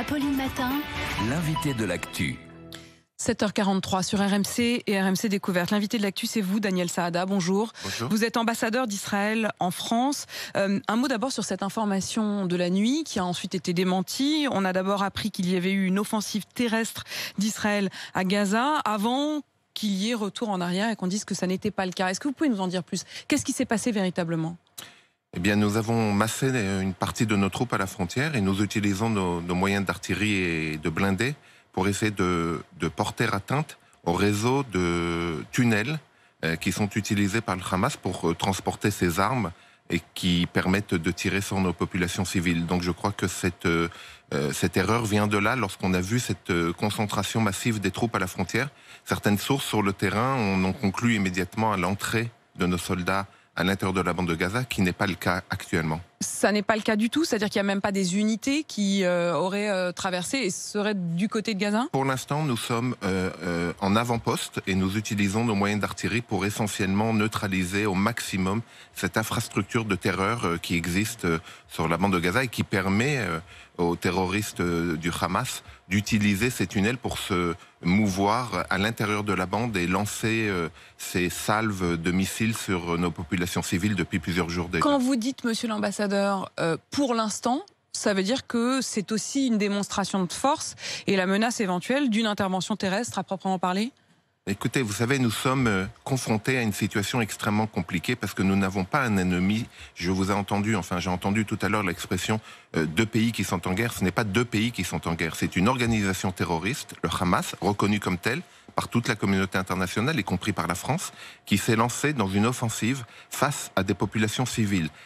Apolline Matin, L'invité de l'actu. 7h43 sur RMC et RMC Découverte. L'invité de l'actu, c'est vous, Daniel Saada. Bonjour. Bonjour. Vous êtes ambassadeur d'Israël en France. Un mot d'abord sur cette information de la nuit qui a ensuite été démentie. On a d'abord appris qu'il y avait eu une offensive terrestre d'Israël à Gaza avant qu'il y ait retour en arrière et qu'on dise que ça n'était pas le cas. Est-ce que vous pouvez nous en dire plus? Qu'est-ce qui s'est passé véritablement? Eh bien, nous avons massé une partie de nos troupes à la frontière et nous utilisons nos moyens d'artillerie et de blindés pour essayer de porter atteinte au réseau de tunnels qui sont utilisés par le Hamas pour transporter ces armes et qui permettent de tirer sur nos populations civiles. Donc je crois que cette erreur vient de là, lorsqu'on a vu cette concentration massive des troupes à la frontière. Certaines sources sur le terrain ont conclu immédiatement à l'entrée de nos soldats à l'intérieur de la bande de Gaza, qui n'est pas le cas actuellement. Ça n'est pas le cas du tout, c'est-à-dire qu'il n'y a même pas des unités qui auraient traversé et seraient du côté de Gaza? Pour l'instant, nous sommes en avant-poste et nous utilisons nos moyens d'artillerie pour essentiellement neutraliser au maximum cette infrastructure de terreur qui existe sur la bande de Gaza et qui permet aux terroristes du Hamas d'utiliser ces tunnels pour se mouvoir à l'intérieur de la bande et lancer ces salves de missiles sur nos populations civiles depuis plusieurs jours déjà. Quand vous dites, monsieur l'ambassadeur, pour l'instant, ça veut dire que c'est aussi une démonstration de force et la menace éventuelle d'une intervention terrestre à proprement parler? Écoutez, vous savez, nous sommes confrontés à une situation extrêmement compliquée parce que nous n'avons pas un ennemi. Je vous ai entendu, j'ai entendu tout à l'heure l'expression deux pays qui sont en guerre. Ce n'est pas deux pays qui sont en guerre. C'est une organisation terroriste, le Hamas, reconnue comme telle par toute la communauté internationale, y compris par la France, qui s'est lancée dans une offensive face à des populations civiles.